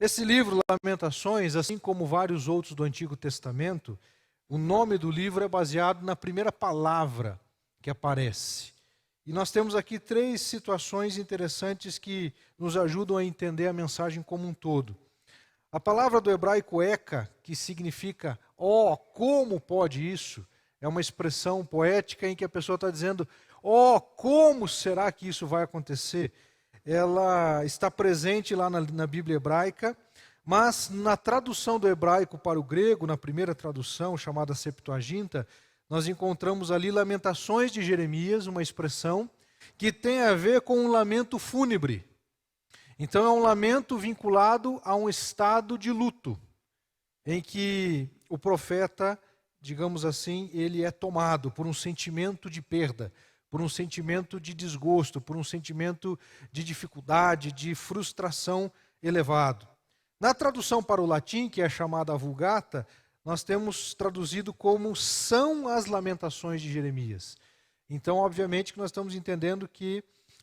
Esse livro, Lamentações, assim como vários outros do Antigo Testamento, o nome do livro é baseado na primeira palavra que aparece. E nós temos aqui 3 situações interessantes que nos ajudam a entender a mensagem como um todo. A palavra do hebraico eka, que significa "ó, como pode isso?", é uma expressão poética em que a pessoa está dizendo "ó, como será que isso vai acontecer?". Ela está presente lá na Bíblia hebraica, mas na tradução do hebraico para o grego, na primeira tradução, chamada Septuaginta, nós encontramos ali Lamentações de Jeremias, uma expressão que tem a ver com um lamento fúnebre. Então é um lamento vinculado a um estado de luto, em que o profeta, digamos assim, ele é tomado por um sentimento de perda, por um sentimento de desgosto, por um sentimento de dificuldade, de frustração elevado. Na tradução para o latim, que é chamada Vulgata, nós temos traduzido como "são as lamentações de Jeremias". Então, obviamente, que nós estamos entendendo que,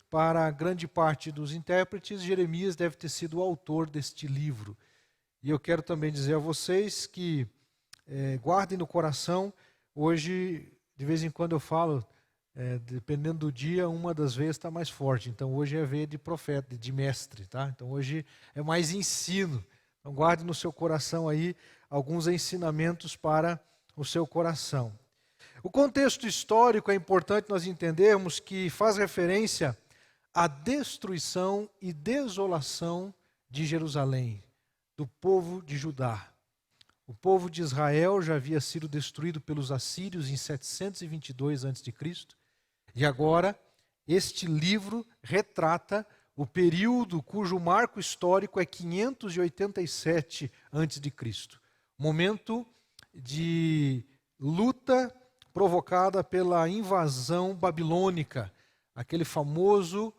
para grande parte dos intérpretes, Jeremias deve ter sido o autor deste livro. E eu quero também dizer a vocês que guardem no coração, hoje, de vez em quando eu falo, dependendo do dia, uma das vezes está mais forte. Então hoje é veia de profeta, de mestre, tá? Então hoje é mais ensino. Então guarde no seu coração aí alguns ensinamentos para o seu coração. O contexto histórico é importante nós entendermos que faz referência à destruição e desolação de Jerusalém, do povo de Judá. O povo de Israel já havia sido destruído pelos assírios em 722 a.C., e agora este livro retrata o período cujo marco histórico é 587 a.C., momento de luta provocada pela invasão babilônica, aquele famoso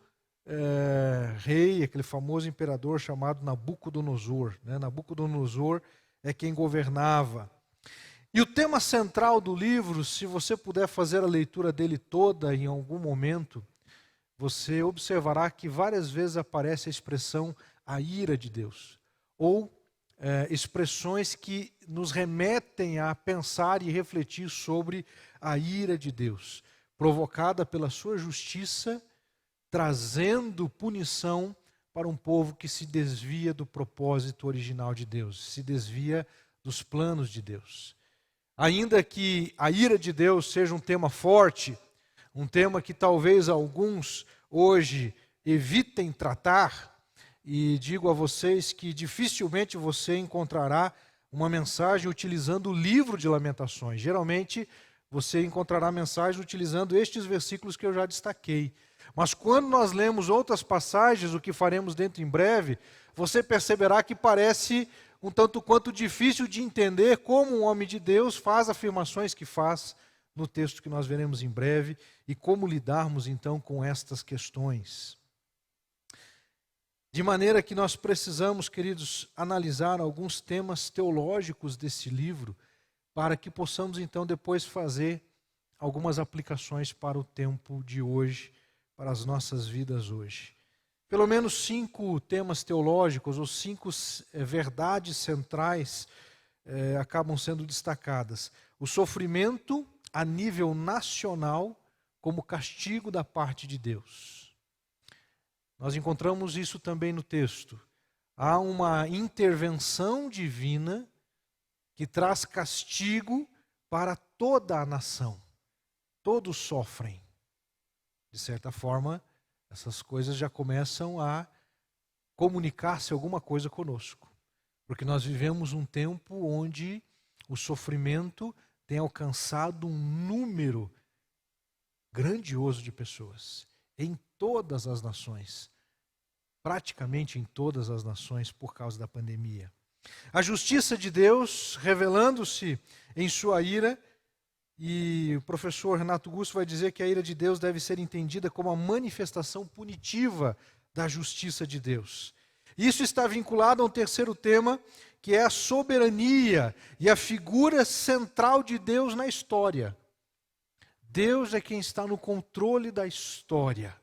rei, aquele famoso imperador chamado Nabucodonosor. Nabucodonosor é quem governava. E o tema central do livro, se você puder fazer a leitura dele toda em algum momento, você observará que várias vezes aparece a expressão "a ira de Deus", ou expressões que nos remetem a pensar e refletir sobre a ira de Deus, provocada pela sua justiça, trazendo punição para um povo que se desvia do propósito original de Deus, se desvia dos planos de Deus. Ainda que a ira de Deus seja um tema forte, um tema que talvez alguns hoje evitem tratar, e digo a vocês que dificilmente você encontrará uma mensagem utilizando o livro de Lamentações. Geralmente você encontrará mensagem utilizando estes versículos que eu já destaquei. Mas quando nós lemos outras passagens, o que faremos dentro em breve, você perceberá que parece um tanto quanto difícil de entender como um homem de Deus faz afirmações que faz no texto que nós veremos em breve e como lidarmos então com estas questões. De maneira que nós precisamos, queridos, analisar alguns temas teológicos desse livro para que possamos então depois fazer algumas aplicações para o tempo de hoje, para as nossas vidas hoje. Pelo menos 5 temas teológicos ou 5 verdades centrais acabam sendo destacadas. O sofrimento a nível nacional como castigo da parte de Deus. Nós encontramos isso também no texto. Há uma intervenção divina que traz castigo para toda a nação. Todos sofrem. De certa forma, essas coisas já começam a comunicar-se alguma coisa conosco. Porque nós vivemos um tempo onde o sofrimento tem alcançado um número grandioso de pessoas. Em todas as nações. Praticamente em todas as nações por causa da pandemia. A justiça de Deus revelando-se em sua ira. E o professor Renato Gusso vai dizer que a ira de Deus deve ser entendida como a manifestação punitiva da justiça de Deus. Isso está vinculado a um terceiro tema, que é a soberania e a figura central de Deus na história. Deus é quem está no controle da história.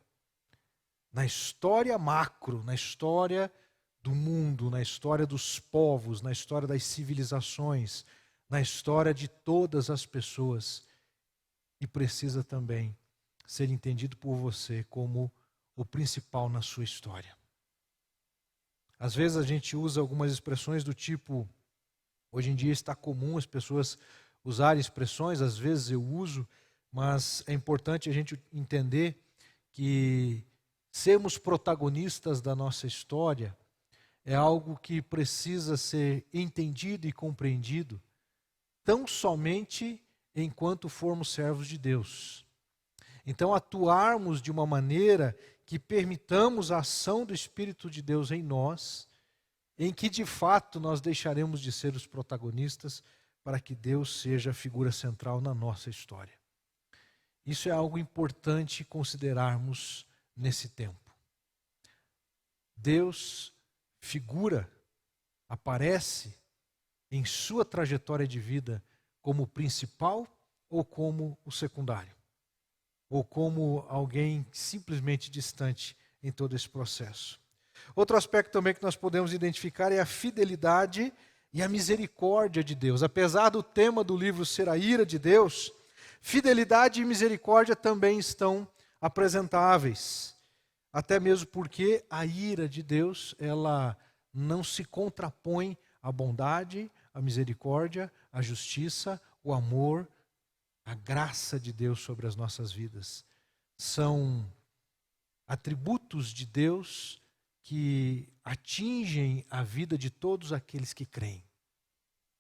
Na história macro, na história do mundo, na história dos povos, na história das civilizações, na história de todas as pessoas, e precisa também ser entendido por você como o principal na sua história. Às vezes a gente usa algumas expressões do tipo, hoje em dia está comum as pessoas usarem expressões, às vezes eu uso, mas é importante a gente entender que sermos protagonistas da nossa história é algo que precisa ser entendido e compreendido tão somente enquanto formos servos de Deus. Então, atuarmos de uma maneira que permitamos a ação do Espírito de Deus em nós, em que de fato nós deixaremos de ser os protagonistas para que Deus seja a figura central na nossa história. Isso é algo importante considerarmos nesse tempo. Deus figura, aparece em sua trajetória de vida como o principal ou como o secundário, ou como alguém simplesmente distante em todo esse processo. Outro aspecto também que nós podemos identificar é a fidelidade e a misericórdia de Deus. Apesar do tema do livro ser a ira de Deus, fidelidade e misericórdia também estão apresentáveis. Até mesmo porque a ira de Deus, ela não se contrapõe à bondade, à misericórdia, à justiça, o amor, a graça de Deus sobre as nossas vidas. São atributos de Deus que atingem a vida de todos aqueles que creem.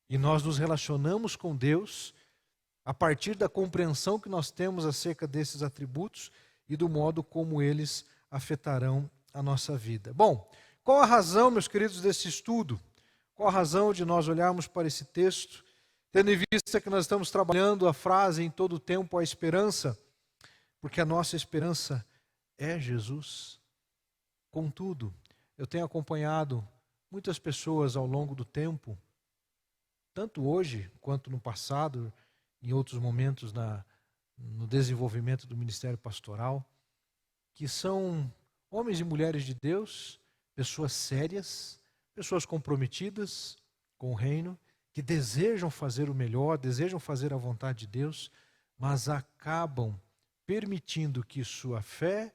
E nós nos relacionamos com Deus a partir da compreensão que nós temos acerca desses atributos e do modo como eles afetarão a nossa vida. Bom, qual a razão, meus queridos, desse estudo? Qual a razão de nós olharmos para esse texto, tendo em vista que nós estamos trabalhando a frase em todo o tempo, a esperança? Porque a nossa esperança é Jesus. Contudo, eu tenho acompanhado muitas pessoas ao longo do tempo, tanto hoje quanto no passado, em outros momentos no desenvolvimento do ministério pastoral, que são homens e mulheres de Deus, pessoas sérias, pessoas comprometidas com o reino, que desejam fazer o melhor, desejam fazer a vontade de Deus, mas acabam permitindo que sua fé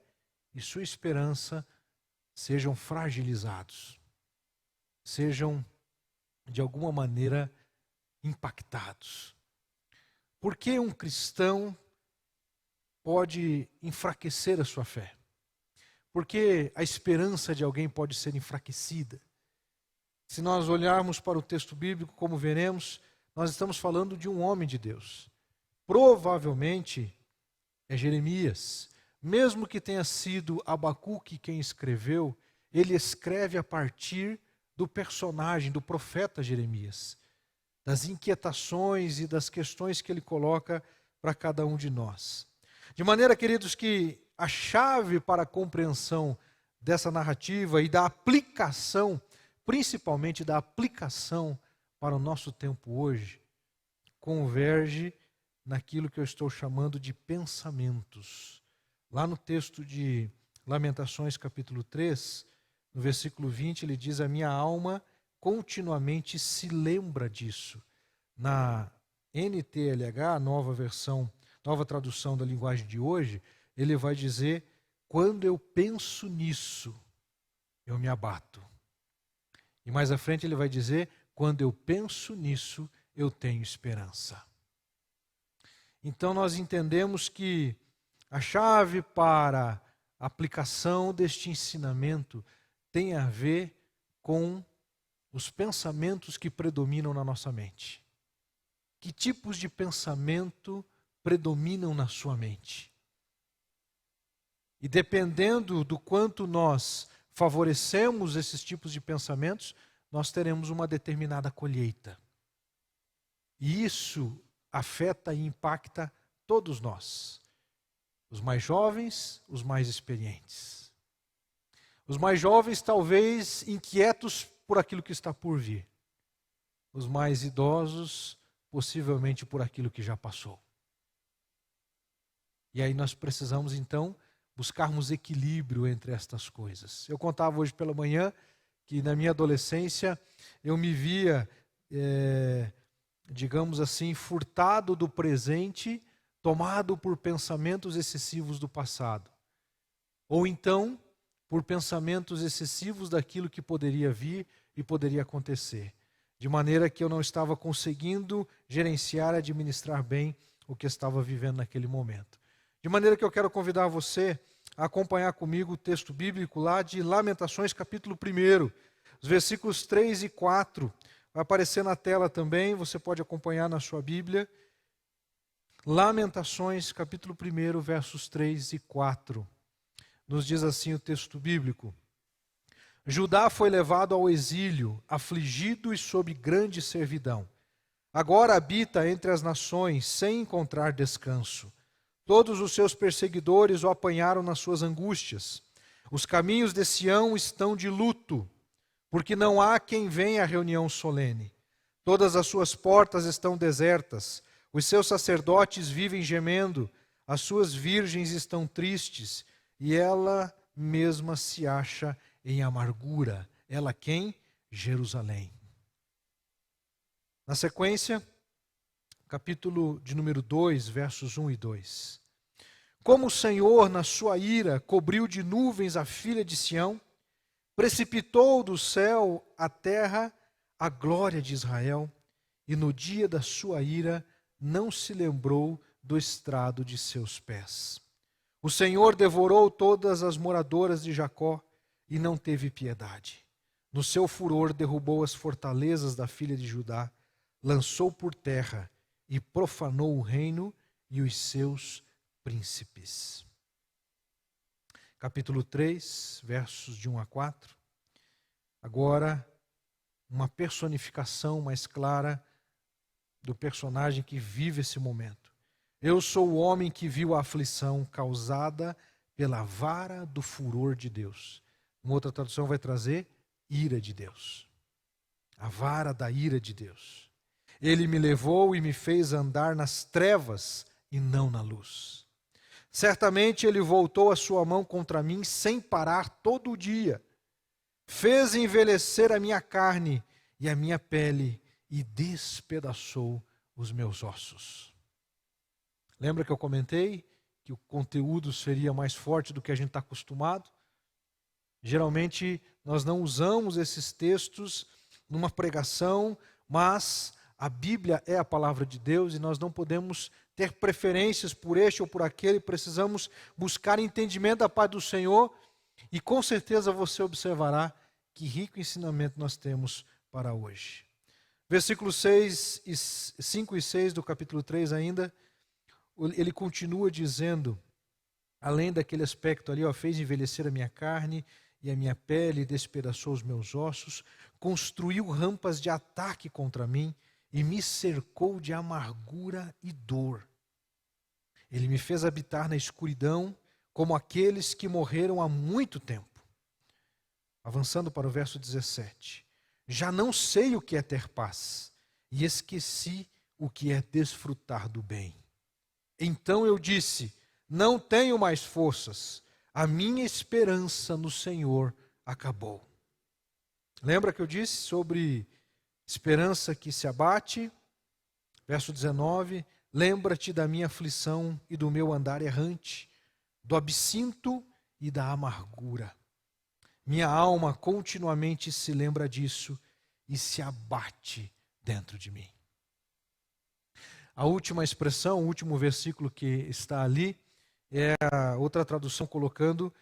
e sua esperança sejam fragilizados, sejam de alguma maneira impactados. Por que um cristão pode enfraquecer a sua fé? Por que a esperança de alguém pode ser enfraquecida? Se nós olharmos para o texto bíblico, como veremos, nós estamos falando de um homem de Deus. Provavelmente é Jeremias. Mesmo que tenha sido Abacuque quem escreveu, ele escreve a partir do personagem, do profeta Jeremias, das inquietações e das questões que ele coloca para cada um de nós. De maneira, queridos, que a chave para a compreensão dessa narrativa e da aplicação, principalmente da aplicação para o nosso tempo hoje, converge naquilo que eu estou chamando de pensamentos. Lá no texto de Lamentações, capítulo 3, no versículo 20, ele diz: a minha alma continuamente se lembra disso. Na NTLH, nova tradução da linguagem de hoje, ele vai dizer: quando eu penso nisso, eu me abato. E mais à frente ele vai dizer: quando eu penso nisso, eu tenho esperança. Então nós entendemos que a chave para a aplicação deste ensinamento tem a ver com os pensamentos que predominam na nossa mente. Que tipos de pensamento predominam na sua mente? E dependendo do quanto nós favorecemos esses tipos de pensamentos, nós teremos uma determinada colheita. E isso afeta e impacta todos nós. Os mais jovens, os mais experientes. Os mais jovens talvez inquietos por aquilo que está por vir. Os mais idosos, possivelmente por aquilo que já passou. E aí nós precisamos então buscarmos equilíbrio entre estas coisas. Eu contava hoje pela manhã que na minha adolescência eu me via, digamos assim, furtado do presente, tomado por pensamentos excessivos do passado. Ou então, por pensamentos excessivos daquilo que poderia vir e poderia acontecer. De maneira que eu não estava conseguindo gerenciar e administrar bem o que estava vivendo naquele momento. De maneira que eu quero convidar você a acompanhar comigo o texto bíblico lá de Lamentações, capítulo 1, os versículos 3 e 4. Vai aparecer na tela também, você pode acompanhar na sua Bíblia. Lamentações, capítulo 1, versos 3 e 4. Nos diz assim o texto bíblico: Judá foi levado ao exílio, afligido e sob grande servidão. Agora habita entre as nações, sem encontrar descanso. Todos os seus perseguidores o apanharam nas suas angústias. Os caminhos de Sião estão de luto, porque não há quem venha à reunião solene. Todas as suas portas estão desertas, os seus sacerdotes vivem gemendo, as suas virgens estão tristes, e ela mesma se acha em amargura. Ela quem? Jerusalém. Na sequência, capítulo de número 2, versos 1 e 2. Como o Senhor, na sua ira, cobriu de nuvens a filha de Sião, precipitou do céu à terra a glória de Israel, e no dia da sua ira não se lembrou do estrado de seus pés. O Senhor devorou todas as moradoras de Jacó e não teve piedade. No seu furor derrubou as fortalezas da filha de Judá, lançou por terra e profanou o reino e os seus príncipes. Capítulo 3, versos de 1 a 4. Agora, uma personificação mais clara do personagem que vive esse momento. Eu sou o homem que viu a aflição causada pela vara do furor de Deus. Uma outra tradução vai trazer ira de Deus. A vara da ira de Deus. Ele me levou e me fez andar nas trevas e não na luz. Certamente ele voltou a sua mão contra mim sem parar todo o dia. Fez envelhecer a minha carne e a minha pele e despedaçou os meus ossos. Lembra que eu comentei que o conteúdo seria mais forte do que a gente está acostumado? Geralmente nós não usamos esses textos numa pregação, mas a Bíblia é a palavra de Deus e nós não podemos ter preferências por este ou por aquele, precisamos buscar entendimento da paz do Senhor e com certeza você observará que rico ensinamento nós temos para hoje. Versículos 5 e 6 do capítulo 3 ainda, ele continua dizendo, além daquele aspecto ali, fez envelhecer a minha carne e a minha pele despedaçou os meus ossos, construiu rampas de ataque contra mim e me cercou de amargura e dor. Ele me fez habitar na escuridão como aqueles que morreram há muito tempo. Avançando para o verso 17. Já não sei o que é ter paz e esqueci o que é desfrutar do bem. Então eu disse, não tenho mais forças, a minha esperança no Senhor acabou. Lembra que eu disse sobre esperança que se abate? Verso 19, lembra-te da minha aflição e do meu andar errante, do absinto e da amargura. Minha alma continuamente se lembra disso e se abate dentro de mim. A última expressão, o último versículo que está ali, é a outra tradução colocando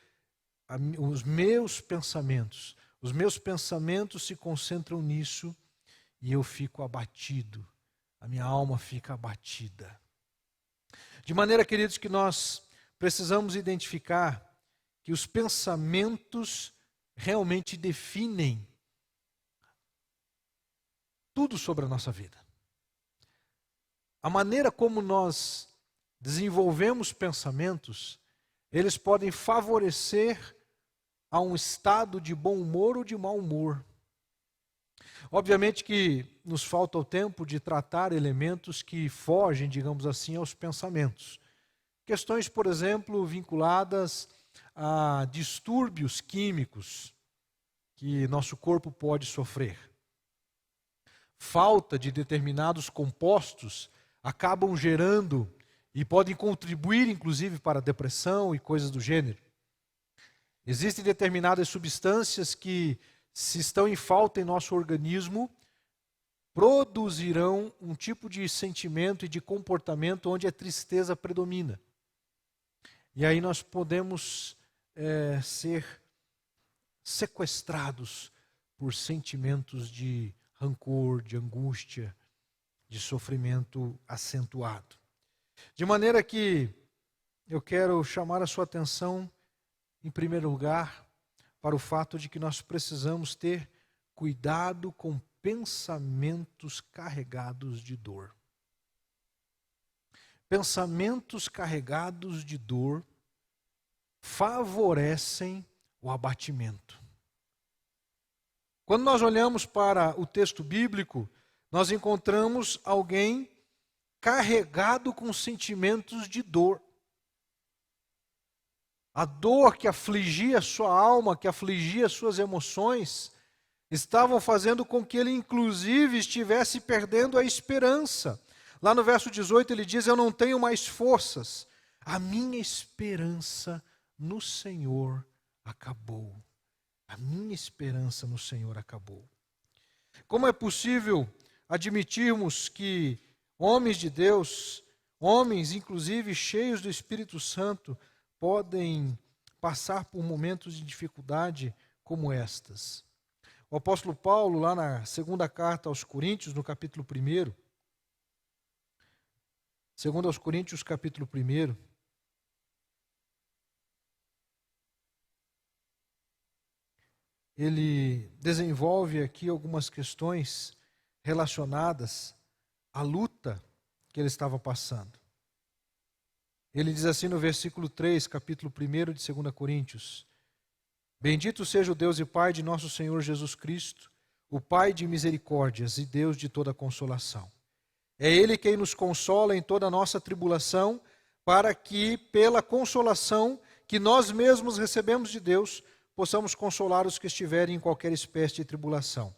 os meus pensamentos. Os meus pensamentos se concentram nisso e eu fico abatido. A minha alma fica abatida. De maneira, queridos, que nós precisamos identificar que os pensamentos realmente definem tudo sobre a nossa vida. A maneira como nós desenvolvemos pensamentos, eles podem favorecer a um estado de bom humor ou de mau humor. Obviamente que nos falta o tempo de tratar elementos que fogem, digamos assim, aos pensamentos. Questões, por exemplo, vinculadas a distúrbios químicos que nosso corpo pode sofrer. Falta de determinados compostos acabam gerando e podem contribuir, inclusive, para a depressão e coisas do gênero. Existem determinadas substâncias que, se estão em falta em nosso organismo, produzirão um tipo de sentimento e de comportamento onde a tristeza predomina. E aí nós podemos ser sequestrados por sentimentos de rancor, de angústia, de sofrimento acentuado. De maneira que eu quero chamar a sua atenção, em primeiro lugar, para o fato de que nós precisamos ter cuidado com pensamentos carregados de dor. Pensamentos carregados de dor favorecem o abatimento. Quando nós olhamos para o texto bíblico, nós encontramos alguém carregado com sentimentos de dor. A dor que afligia sua alma, que afligia suas emoções, estavam fazendo com que ele, inclusive, estivesse perdendo a esperança. Lá no verso 18 ele diz: eu não tenho mais forças, a minha esperança no Senhor acabou. A minha esperança no Senhor acabou. Como é possível admitirmos que homens de Deus, homens inclusive cheios do Espírito Santo, podem passar por momentos de dificuldade como estas? O apóstolo Paulo, lá na segunda carta aos Coríntios, no capítulo 1, segundo aos Coríntios, capítulo 1, ele desenvolve aqui algumas questões relacionadas à luta que ele estava passando. Ele diz assim no versículo 3, capítulo 1 de 2 Coríntios: bendito seja o Deus e Pai de nosso Senhor Jesus Cristo, o Pai de misericórdias e Deus de toda consolação. É Ele quem nos consola em toda a nossa tribulação, para que, pela consolação que nós mesmos recebemos de Deus, possamos consolar os que estiverem em qualquer espécie de tribulação.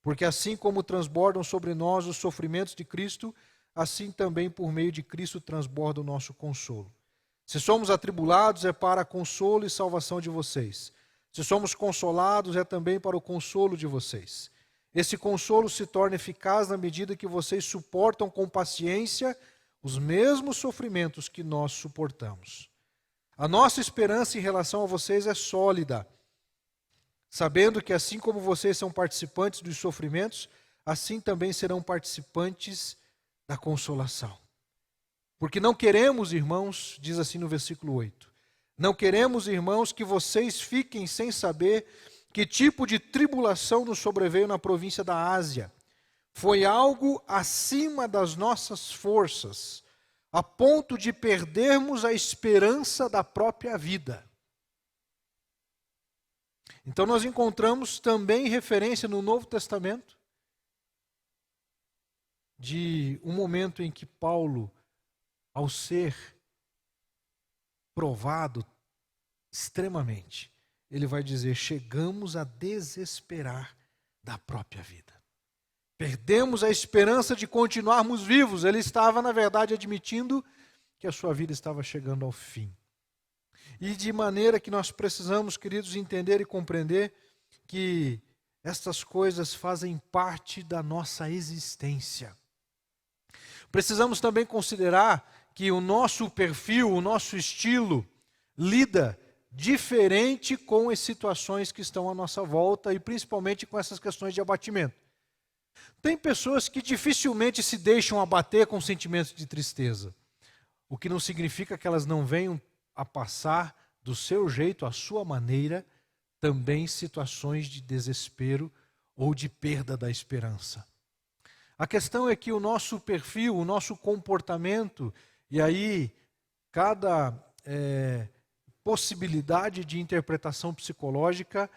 Porque assim como transbordam sobre nós os sofrimentos de Cristo, assim também por meio de Cristo transborda o nosso consolo. Se somos atribulados, é para consolo e salvação de vocês. Se somos consolados, é também para o consolo de vocês. Esse consolo se torna eficaz na medida que vocês suportam com paciência os mesmos sofrimentos que nós suportamos. A nossa esperança em relação a vocês é sólida, sabendo que assim como vocês são participantes dos sofrimentos, assim também serão participantes da consolação. Porque não queremos, irmãos, diz assim no versículo 8, não queremos, irmãos, que vocês fiquem sem saber que tipo de tribulação nos sobreveio na província da Ásia. Foi algo acima das nossas forças, a ponto de perdermos a esperança da própria vida. Então nós encontramos também referência no Novo Testamento de um momento em que Paulo, ao ser provado extremamente, ele vai dizer: chegamos a desesperar da própria vida. Perdemos a esperança de continuarmos vivos. Ele estava, na verdade, admitindo que a sua vida estava chegando ao fim. E de maneira que nós precisamos, queridos, entender e compreender que estas coisas fazem parte da nossa existência. Precisamos também considerar que o nosso perfil, o nosso estilo, lida diferente com as situações que estão à nossa volta e principalmente com essas questões de abatimento. Tem pessoas que dificilmente se deixam abater com sentimentos de tristeza, o que não significa que elas não venham a passar do seu jeito, à sua maneira, também situações de desespero ou de perda da esperança. A questão é que o nosso perfil, o nosso comportamento, e aí cada possibilidade de interpretação psicológica,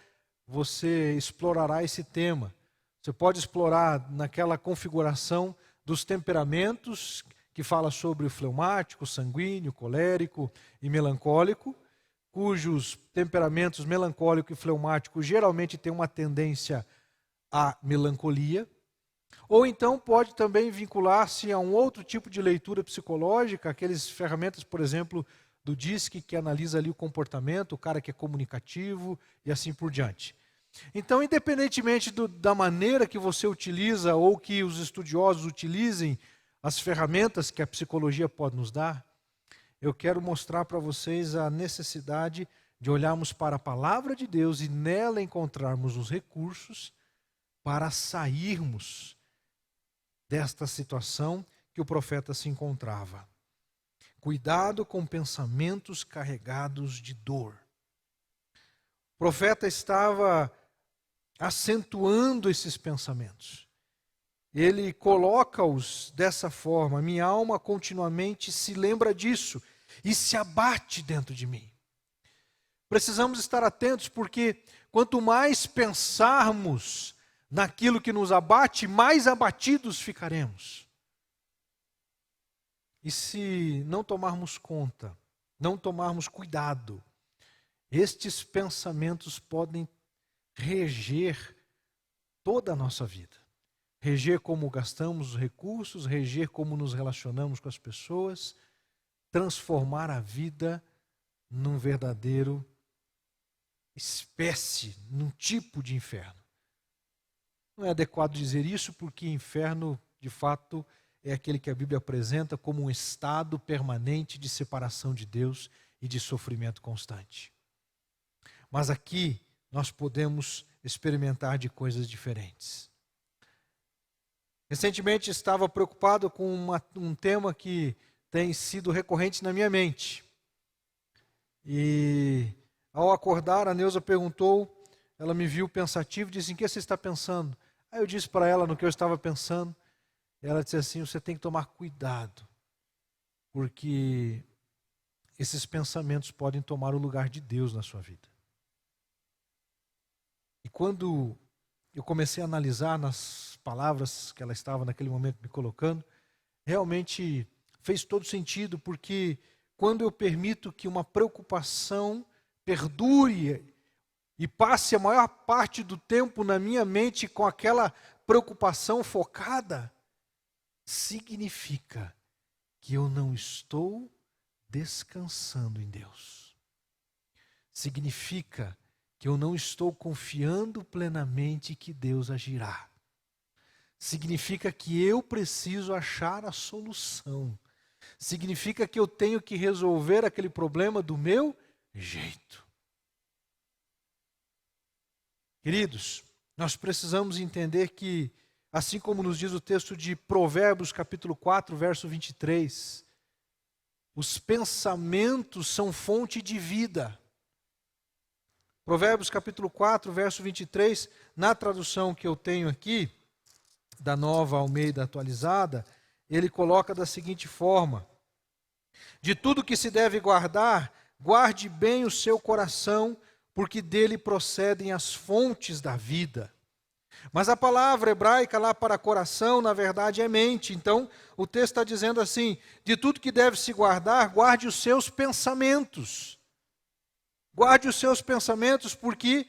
você explorará esse tema. Você pode explorar naquela configuração dos temperamentos, que fala sobre o fleumático, sanguíneo, colérico e melancólico. cujos temperamentos melancólico e fleumático geralmente têm uma tendência à melancolia. Ou então pode também vincular-se a um outro tipo de leitura psicológica, aquelas ferramentas, por exemplo, do DISC, que analisa ali o comportamento, o cara que é comunicativo e assim por diante. Então, independentemente da maneira que você utiliza ou que os estudiosos utilizem as ferramentas que a psicologia pode nos dar, eu quero mostrar para vocês a necessidade de olharmos para a palavra de Deus e nela encontrarmos os recursos para sairmos desta situação que o profeta se encontrava. Cuidado com pensamentos carregados de dor. O profeta estava acentuando esses pensamentos. Ele coloca-os dessa forma: minha alma continuamente se lembra disso e se abate dentro de mim. Precisamos estar atentos, porque quanto mais pensarmos naquilo que nos abate, mais abatidos ficaremos. E se não tomarmos conta, não tomarmos cuidado, estes pensamentos podem reger toda a nossa vida. Reger como gastamos os recursos, reger como nos relacionamos com as pessoas, transformar a vida num verdadeiro espécie, num tipo de inferno. Não é adequado dizer isso, porque inferno, de fato, é aquele que a Bíblia apresenta como um estado permanente de separação de Deus e de sofrimento constante. Mas aqui nós podemos experimentar de coisas diferentes. Recentemente estava preocupado com um tema que tem sido recorrente na minha mente. E ao acordar, a Neuza perguntou, ela me viu pensativo e disse: em que você está pensando? Aí eu disse para ela no que eu estava pensando. Ela disse assim: você tem que tomar cuidado, porque esses pensamentos podem tomar o lugar de Deus na sua vida. E quando eu comecei a analisar nas palavras que ela estava naquele momento me colocando, realmente fez todo sentido, porque quando eu permito que uma preocupação perdure e passe a maior parte do tempo na minha mente com aquela preocupação focada, significa que eu não estou descansando em Deus. Significa que eu não estou confiando plenamente que Deus agirá. Significa que eu preciso achar a solução. Significa que eu tenho que resolver aquele problema do meu jeito. Queridos, nós precisamos entender que, assim como nos diz o texto de Provérbios capítulo 4, verso 23, os pensamentos são fonte de vida. Provérbios capítulo 4, verso 23, na tradução que eu tenho aqui, da Nova Almeida Atualizada, ele coloca da seguinte forma: de tudo que se deve guardar, guarde bem o seu coração, porque dele procedem as fontes da vida. Mas a palavra hebraica lá para coração, na verdade, é mente. Então, o texto está dizendo assim: de tudo que deve se guardar, guarde os seus pensamentos. Guarde os seus pensamentos, porque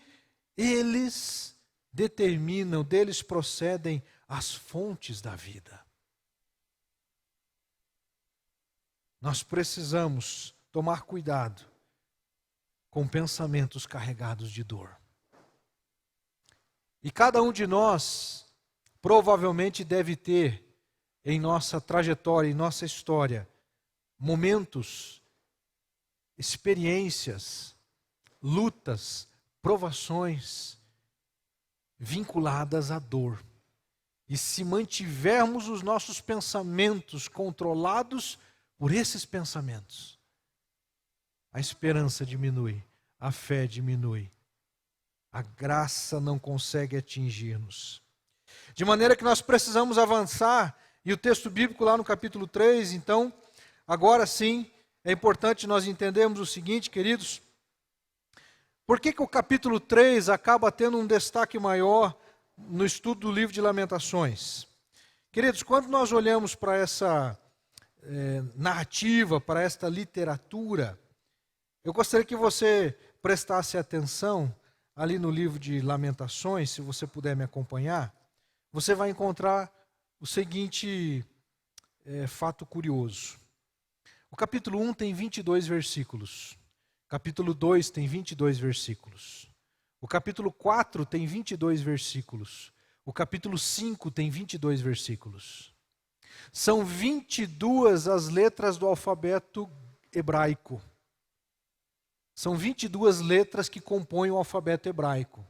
eles determinam, deles procedem as fontes da vida. Nós precisamos tomar cuidado com pensamentos carregados de dor. E cada um de nós provavelmente deve ter em nossa trajetória, em nossa história, momentos, experiências, lutas, provações vinculadas à dor. E se mantivermos os nossos pensamentos controlados por esses pensamentos, a esperança diminui, a fé diminui, a graça não consegue atingir-nos. De maneira que nós precisamos avançar, e o texto bíblico lá no capítulo 3, então, agora sim, é importante nós entendermos o seguinte, queridos: por que o capítulo 3 acaba tendo um destaque maior no estudo do livro de Lamentações? Queridos, quando nós olhamos para essa narrativa, para esta literatura, Eu gostaria que você prestasse atenção ali no livro de Lamentações, se você puder me acompanhar. Você vai encontrar o seguinte fato curioso. O capítulo 1 tem 22 versículos. O capítulo 2 tem 22 versículos. O capítulo 4 tem 22 versículos. O capítulo 5 tem 22 versículos. São 22 as letras do alfabeto hebraico. São 22 letras que compõem o alfabeto hebraico.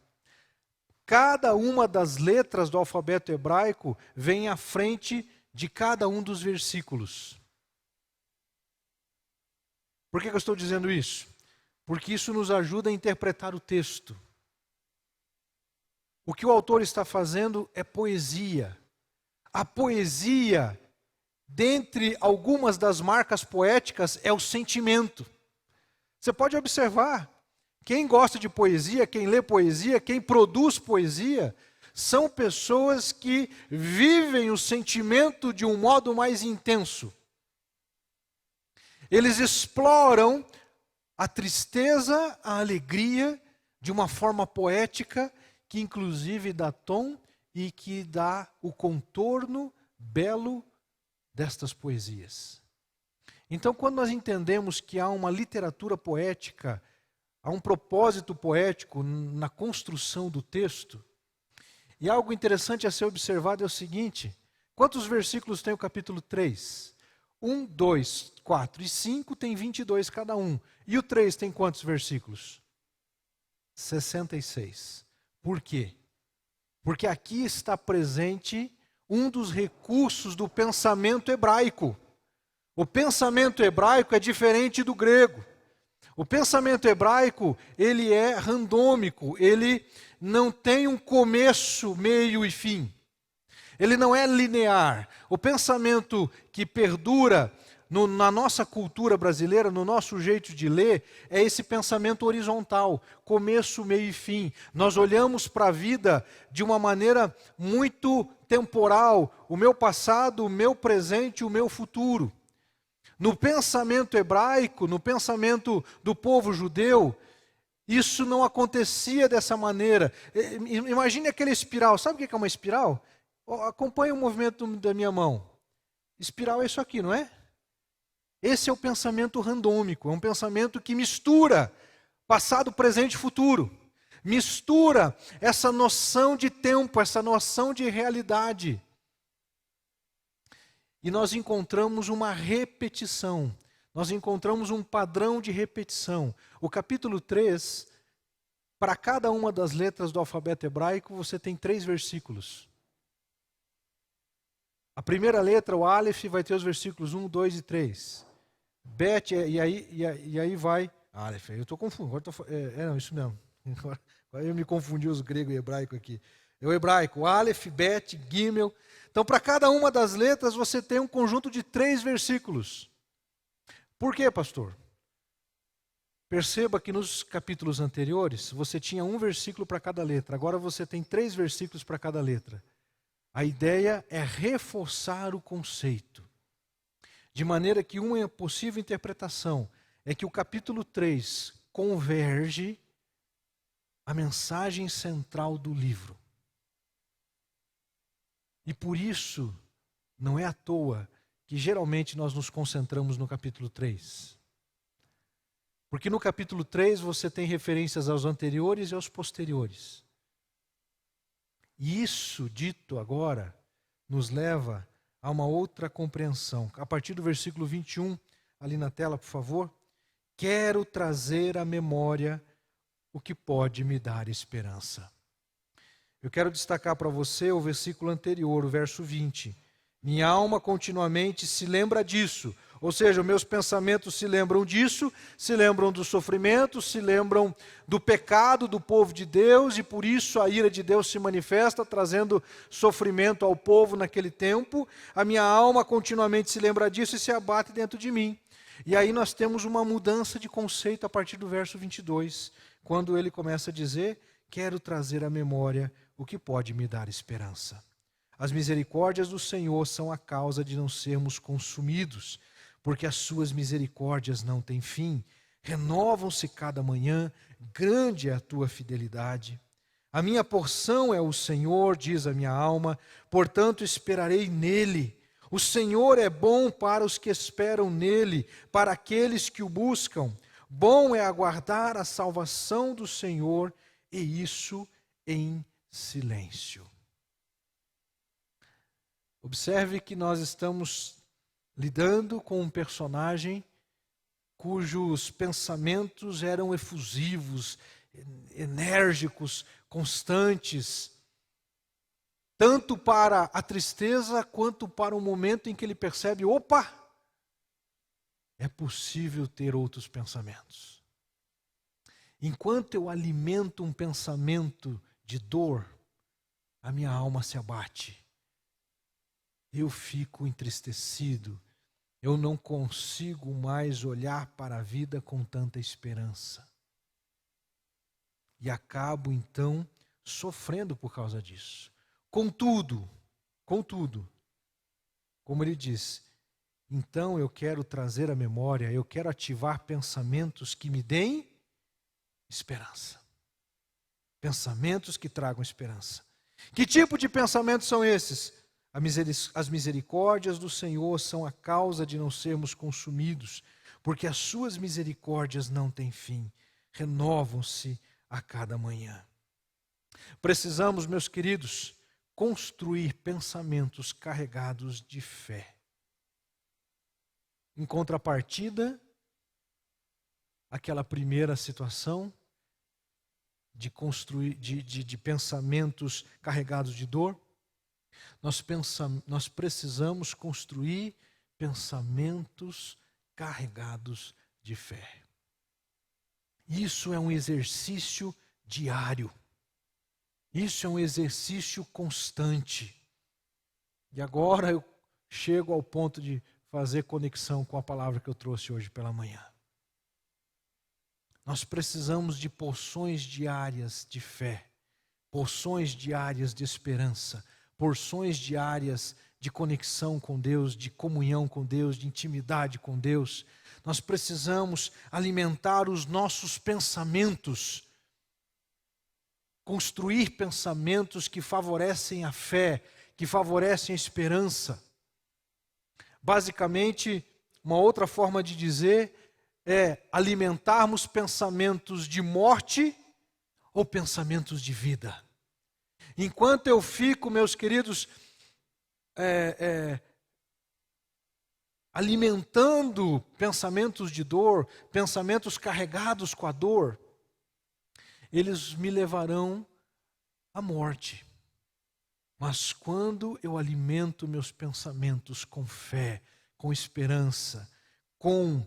Cada uma das letras do alfabeto hebraico vem à frente de cada um dos versículos. Por que eu estou dizendo isso? Porque isso nos ajuda a interpretar o texto. O que o autor está fazendo é poesia. A poesia, dentre algumas das marcas poéticas, é o sentimento. Você pode observar, quem gosta de poesia, quem lê poesia, quem produz poesia, são pessoas que vivem o sentimento de um modo mais intenso. Eles exploram a tristeza, a alegria, de uma forma poética, que inclusive dá tom e que dá o contorno belo destas poesias. Então, quando nós entendemos que há uma literatura poética, há um propósito poético na construção do texto, e algo interessante a ser observado é o seguinte: quantos versículos tem o capítulo 3? 1, 2, 4 e 5 tem 22 cada um. E o 3 tem quantos versículos? 66. Por quê? Porque aqui está presente um dos recursos do pensamento hebraico. O pensamento hebraico é diferente do grego. O pensamento hebraico, ele é randômico, ele não tem um começo, meio e fim. Ele não é linear. O pensamento que perdura na nossa cultura brasileira, no nosso jeito de ler, é esse pensamento horizontal, começo, meio e fim. Nós olhamos para a vida de uma maneira muito temporal, o meu passado, o meu presente, o meu futuro. No pensamento hebraico, no pensamento do povo judeu, isso não acontecia dessa maneira. Imagine aquele espiral. Sabe o que é uma espiral? Acompanhe o movimento da minha mão. Espiral é isso aqui, não é? Esse é o pensamento randômico, é um pensamento que mistura passado, presente e futuro. Mistura essa noção de tempo, essa noção de realidade. E nós encontramos uma repetição, nós encontramos um padrão de repetição. O capítulo 3, para cada uma das letras do alfabeto hebraico, você tem 3 versículos. A primeira letra, o Aleph, vai ter os versículos 1, 2 e 3. Bet, e aí vai... Aleph, eu estou confundindo. Não, isso mesmo. Agora eu me confundi os grego e hebraico aqui. É o hebraico, Aleph, Bet, Gimel. Então, para cada uma das letras, você tem um conjunto de 3 versículos. Por quê, pastor? Perceba que nos capítulos anteriores, você tinha um versículo para cada letra. Agora você tem 3 versículos para cada letra. A ideia é reforçar o conceito. De maneira que uma possível interpretação é que o capítulo 3 converge a mensagem central do livro. E por isso, não é à toa que geralmente nós nos concentramos no capítulo 3. Porque no capítulo 3 você tem referências aos anteriores e aos posteriores. E isso, dito agora, nos leva a uma outra compreensão. A partir do versículo 21, ali na tela, por favor. Quero trazer à memória o que pode me dar esperança. Eu quero destacar para você o versículo anterior, o verso 20. Minha alma continuamente se lembra disso. Ou seja, meus pensamentos se lembram disso, se lembram do sofrimento, se lembram do pecado do povo de Deus, e por isso a ira de Deus se manifesta, trazendo sofrimento ao povo naquele tempo. A minha alma continuamente se lembra disso e se abate dentro de mim. E aí nós temos uma mudança de conceito a partir do verso 22, quando ele começa a dizer, quero trazer à memória o que pode me dar esperança. As misericórdias do Senhor são a causa de não sermos consumidos, porque as suas misericórdias não têm fim. Renovam-se cada manhã, grande é a tua fidelidade. A minha porção é o Senhor, diz a minha alma, portanto esperarei nele. O Senhor é bom para os que esperam nele, para aqueles que o buscam. Bom é aguardar a salvação do Senhor, e isso em silêncio. Observe que nós estamos lidando com um personagem cujos pensamentos eram efusivos, enérgicos, constantes, tanto para a tristeza quanto para o momento em que ele percebe, opa, é possível ter outros pensamentos. Enquanto eu alimento um pensamento de dor, a minha alma se abate. Eu fico entristecido. Eu não consigo mais olhar para a vida com tanta esperança. E acabo, então, sofrendo por causa disso. Contudo, como ele diz, então eu quero trazer à memória, eu quero ativar pensamentos que me deem esperança. Pensamentos que tragam esperança. Que tipo de pensamentos são esses? As misericórdias do Senhor são a causa de não sermos consumidos, porque as suas misericórdias não têm fim, renovam-se a cada manhã. Precisamos, meus queridos, construir pensamentos carregados de fé. Em contrapartida, aquela primeira situação de pensamentos carregados de dor, nós precisamos construir pensamentos carregados de fé. Isso é um exercício diário. Isso é um exercício constante. E agora eu chego ao ponto de fazer conexão com a palavra que eu trouxe hoje pela manhã. Nós precisamos de porções diárias de fé, porções diárias de esperança, porções diárias de conexão com Deus, de comunhão com Deus, de intimidade com Deus. Nós precisamos alimentar os nossos pensamentos, construir pensamentos que favorecem a fé, que favorecem a esperança. Basicamente, uma outra forma de dizer é alimentarmos pensamentos de morte ou pensamentos de vida. Enquanto eu fico, meus queridos, alimentando pensamentos de dor, pensamentos carregados com a dor, eles me levarão à morte. Mas quando eu alimento meus pensamentos com fé, com esperança, com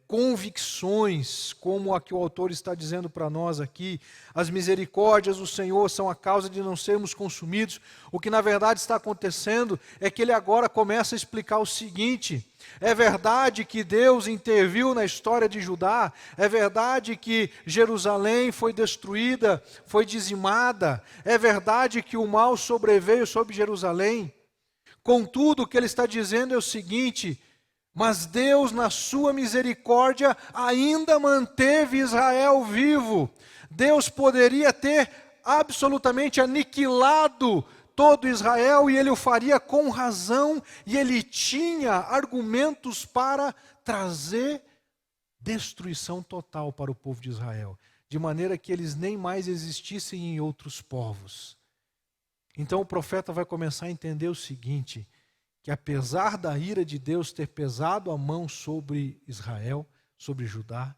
convicções, como a que o autor está dizendo para nós aqui, as misericórdias do Senhor são a causa de não sermos consumidos. O que na verdade está acontecendo é que ele agora começa a explicar o seguinte: é verdade que Deus interviu na história de Judá, é verdade que Jerusalém foi destruída, foi dizimada, é verdade que o mal sobreveio sobre Jerusalém. Contudo, o que ele está dizendo é o seguinte: mas Deus, na sua misericórdia, ainda manteve Israel vivo. Deus poderia ter absolutamente aniquilado todo Israel, e ele o faria com razão, e ele tinha argumentos para trazer destruição total para o povo de Israel, de maneira que eles nem mais existissem em outros povos. Então o profeta vai começar a entender o seguinte: que apesar da ira de Deus ter pesado a mão sobre Israel, sobre Judá,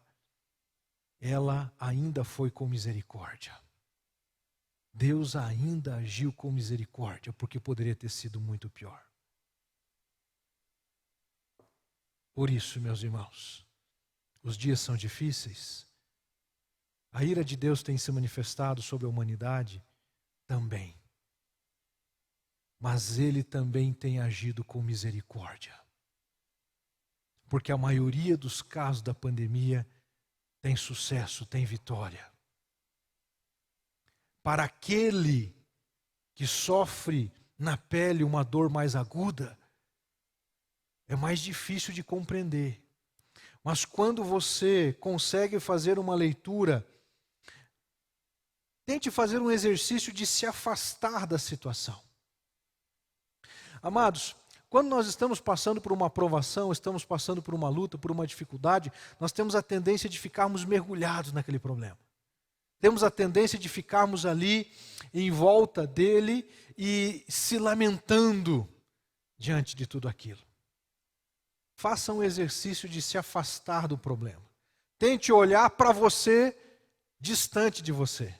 ela ainda foi com misericórdia. Deus ainda agiu com misericórdia, porque poderia ter sido muito pior. Por isso, meus irmãos, os dias são difíceis. A ira de Deus tem se manifestado sobre a humanidade também. Mas ele também tem agido com misericórdia. Porque a maioria dos casos da pandemia tem sucesso, tem vitória. Para aquele que sofre na pele uma dor mais aguda, é mais difícil de compreender. Mas quando você consegue fazer uma leitura, tente fazer um exercício de se afastar da situação. Amados, quando nós estamos passando por uma provação, estamos passando por uma luta, por uma dificuldade, nós temos a tendência de ficarmos mergulhados naquele problema. Temos a tendência de ficarmos ali em volta dele e se lamentando diante de tudo aquilo. Faça um exercício de se afastar do problema. Tente olhar para você distante de você.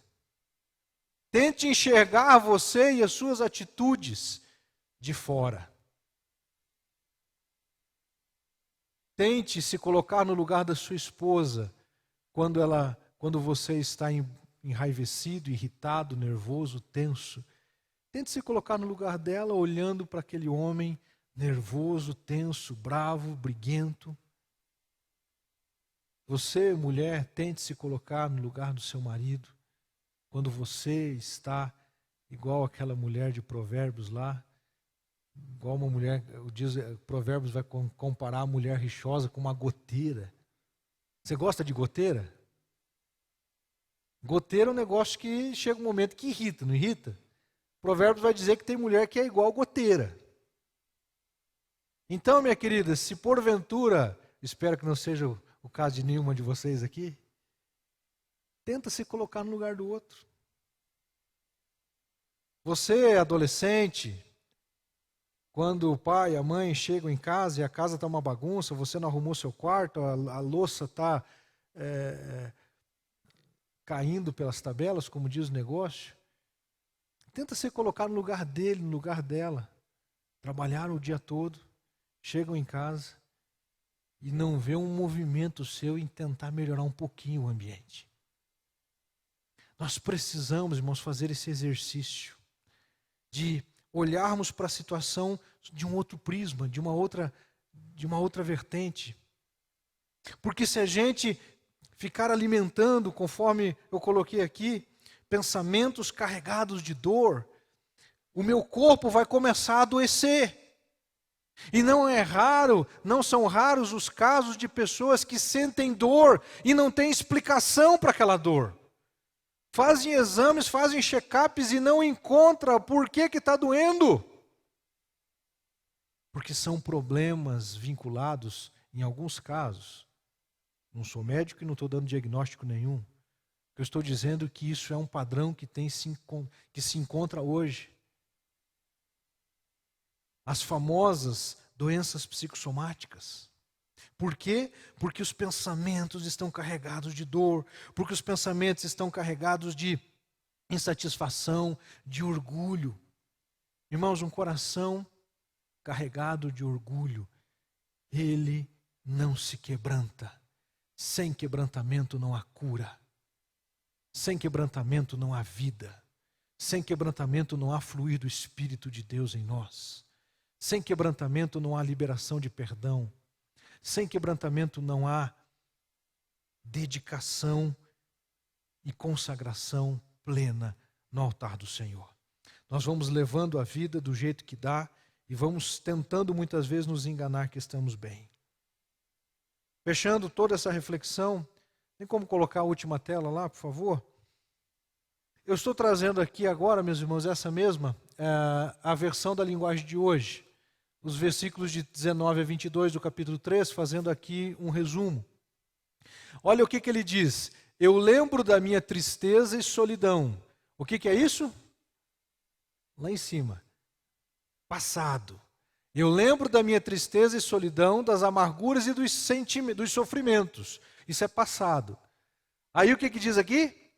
Tente enxergar você e as suas atitudes de fora. Tente se colocar no lugar da sua esposa quando você está enraivecido, irritado, nervoso, tenso. Tente se colocar no lugar dela, olhando para aquele homem nervoso, tenso, bravo, briguento. Você, mulher, tente se colocar no lugar do seu marido, quando você está igual aquela mulher de Provérbios lá, igual uma mulher, Provérbios vai comparar a mulher rixosa com uma goteira. Você gosta de goteira? Goteira é um negócio que chega um momento que irrita, não irrita? Provérbios vai dizer que tem mulher que é igual goteira. Então, minha querida, se porventura, espero que não seja o caso de nenhuma de vocês aqui, tenta se colocar no lugar do outro. Você, adolescente, quando o pai e a mãe chegam em casa e a casa está uma bagunça, você não arrumou seu quarto, a louça está caindo pelas tabelas, como diz o negócio, tenta se colocar no lugar dele, no lugar dela. Trabalharam o dia todo, chegam em casa e não vê um movimento seu em tentar melhorar um pouquinho o ambiente. Nós precisamos, irmãos, fazer esse exercício de olharmos para a situação de um outro prisma, de uma outra vertente. Porque se a gente ficar alimentando, conforme eu coloquei aqui, pensamentos carregados de dor, o meu corpo vai começar a adoecer. E não são raros os casos de pessoas que sentem dor e não têm explicação para aquela dor. Fazem exames, fazem check-ups e não encontram por que está doendo. Porque são problemas vinculados, em alguns casos. Não sou médico e não estou dando diagnóstico nenhum. Eu estou dizendo que isso é um padrão que se encontra hoje. As famosas doenças psicossomáticas. Por quê? Porque os pensamentos estão carregados de dor, porque os pensamentos estão carregados de insatisfação, de orgulho. Irmãos, um coração carregado de orgulho, ele não se quebranta. Sem quebrantamento não há cura. Sem quebrantamento não há vida. Sem quebrantamento não há fluir do Espírito de Deus em nós. Sem quebrantamento não há liberação de perdão. Sem quebrantamento não há dedicação e consagração plena no altar do Senhor. Nós vamos levando a vida do jeito que dá e vamos tentando muitas vezes nos enganar que estamos bem. Fechando toda essa reflexão, tem como colocar a última tela lá, por favor? Eu estou trazendo aqui agora, meus irmãos, essa mesma, a versão da linguagem de hoje. Os versículos de 19 a 22 do capítulo 3, fazendo aqui um resumo. Olha o que ele diz. Eu lembro da minha tristeza e solidão. O que é isso? Lá em cima. Passado. Eu lembro da minha tristeza e solidão, das amarguras e dos sofrimentos. Isso é passado. Aí o que diz aqui?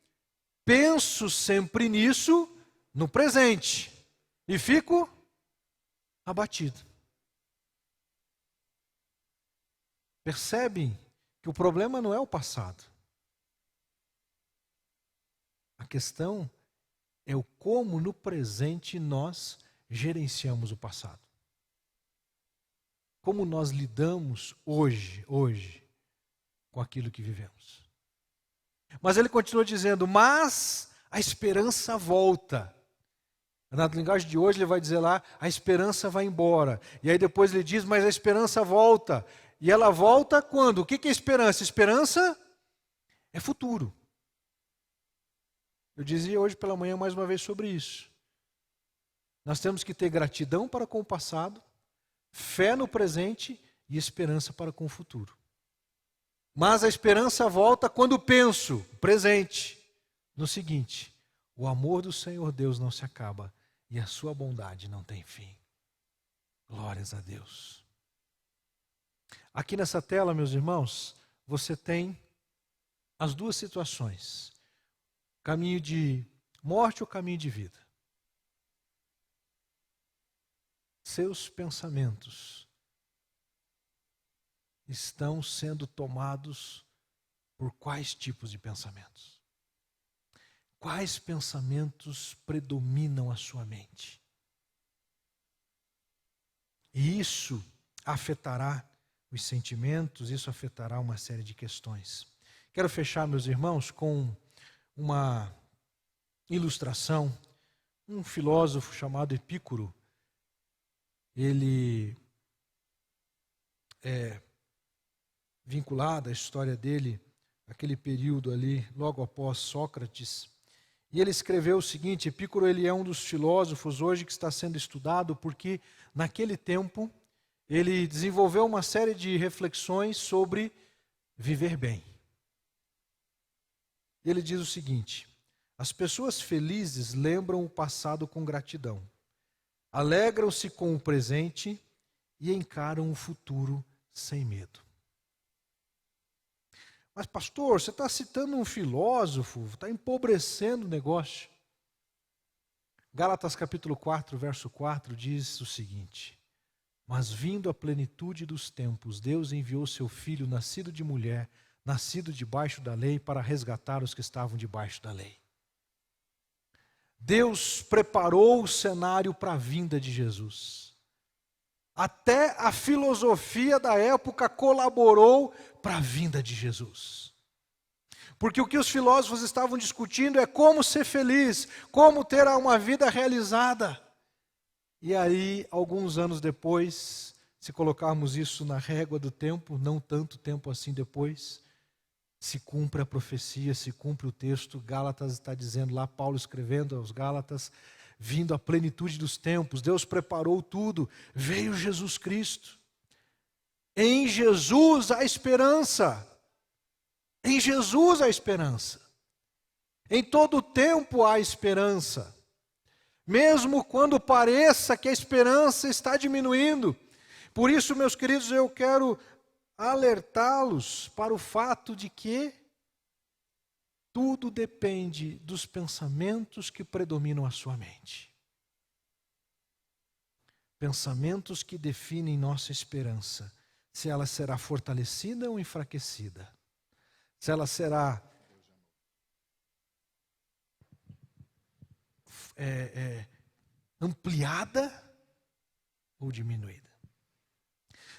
Penso sempre nisso no presente e fico abatido. Percebem que o problema não é o passado. A questão é o como no presente nós gerenciamos o passado. Como nós lidamos hoje, com aquilo que vivemos. Mas ele continua dizendo, mas a esperança volta. Na linguagem de hoje ele vai dizer lá, a esperança vai embora. E aí depois ele diz, mas a esperança volta. E ela volta quando? O que é esperança? Esperança é futuro. Eu dizia hoje pela manhã mais uma vez sobre isso. Nós temos que ter gratidão para com o passado, fé no presente e esperança para com o futuro. Mas a esperança volta quando penso, presente, no seguinte: o amor do Senhor Deus não se acaba e a sua bondade não tem fim. Glórias a Deus. Aqui nessa tela, meus irmãos, você tem as duas situações: caminho de morte ou caminho de vida. Seus pensamentos estão sendo tomados por quais tipos de pensamentos? Quais pensamentos predominam a sua mente? E isso afetará os sentimentos, isso afetará uma série de questões. Quero fechar, meus irmãos, com uma ilustração. Um filósofo chamado Epícoro, ele é vinculado à história dele, aquele período ali, logo após Sócrates. E ele escreveu o seguinte: Epícoro, ele é um dos filósofos hoje que está sendo estudado, porque naquele tempo ele desenvolveu uma série de reflexões sobre viver bem. Ele diz o seguinte: as pessoas felizes lembram o passado com gratidão, alegram-se com o presente e encaram o futuro sem medo. Mas pastor, você está citando um filósofo, está empobrecendo o negócio. Gálatas capítulo 4, verso 4 diz o seguinte: mas vindo a plenitude dos tempos, Deus enviou seu Filho, nascido de mulher, nascido debaixo da lei, para resgatar os que estavam debaixo da lei. Deus preparou o cenário para a vinda de Jesus. Até a filosofia da época colaborou para a vinda de Jesus. Porque o que os filósofos estavam discutindo é como ser feliz, como ter uma vida realizada. E aí, alguns anos depois, se colocarmos isso na régua do tempo, não tanto tempo assim depois, se cumpre a profecia, se cumpre o texto. Gálatas está dizendo lá, Paulo escrevendo aos Gálatas, vindo a plenitude dos tempos, Deus preparou tudo, veio Jesus Cristo. Em Jesus há esperança. Em Jesus há esperança. Em todo o tempo há esperança. Mesmo quando pareça que a esperança está diminuindo. Por isso, meus queridos, eu quero alertá-los para o fato de que tudo depende dos pensamentos que predominam a sua mente. Pensamentos que definem nossa esperança. Se ela será fortalecida ou enfraquecida. Se ela será ampliada ou diminuída.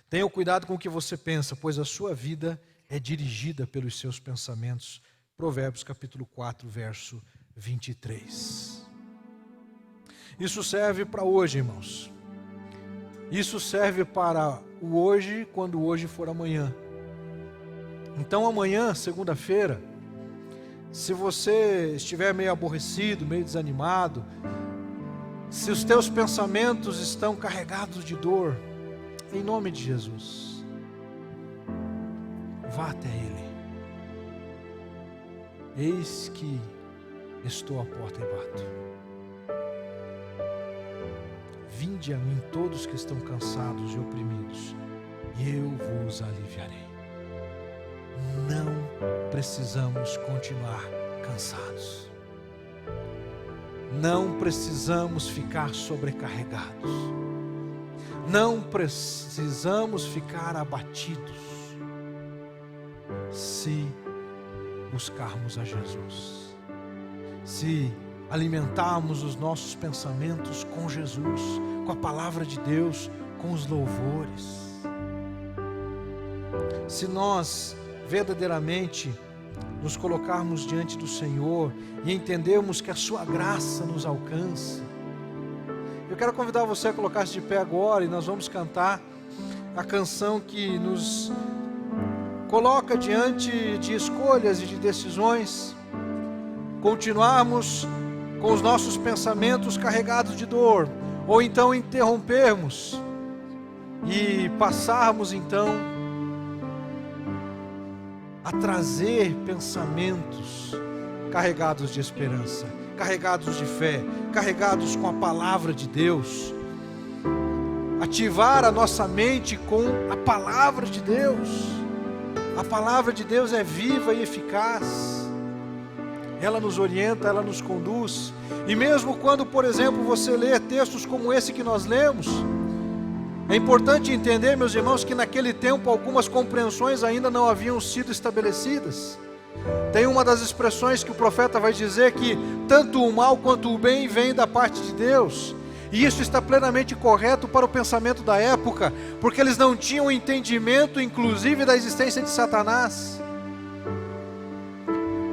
Tenha cuidado com o que você pensa, pois a sua vida é dirigida pelos seus pensamentos. Provérbios capítulo 4, verso 23. Isso serve para hoje, irmãos. Isso serve para o hoje, quando o hoje for amanhã. Então amanhã, segunda-feira, se você estiver meio aborrecido, meio desanimado, se os teus pensamentos estão carregados de dor, em nome de Jesus, vá até Ele. Eis que estou à porta e bato. Vinde a mim todos que estão cansados e oprimidos, e eu vos aliviarei. Não precisamos continuar cansados. Não precisamos ficar sobrecarregados. Não precisamos ficar abatidos se buscarmos a Jesus. Se alimentarmos os nossos pensamentos com Jesus, com a palavra de Deus, com os louvores. Se nós verdadeiramente nos colocarmos diante do Senhor e entendermos que a sua graça nos alcança. Eu quero convidar você a colocar-se de pé agora e nós vamos cantar a canção que nos coloca diante de escolhas e de decisões, continuarmos com os nossos pensamentos carregados de dor, ou então interrompermos e passarmos então a trazer pensamentos carregados de esperança, carregados de fé, carregados com a palavra de Deus. Ativar a nossa mente com a palavra de Deus. A palavra de Deus é viva e eficaz. Ela nos orienta, ela nos conduz. E mesmo quando, por exemplo, você lê textos como esse que nós lemos, é importante entender, meus irmãos, que naquele tempo algumas compreensões ainda não haviam sido estabelecidas. Tem uma das expressões que o profeta vai dizer que tanto o mal quanto o bem vem da parte de Deus. E isso está plenamente correto para o pensamento da época, porque eles não tinham entendimento, inclusive, da existência de Satanás.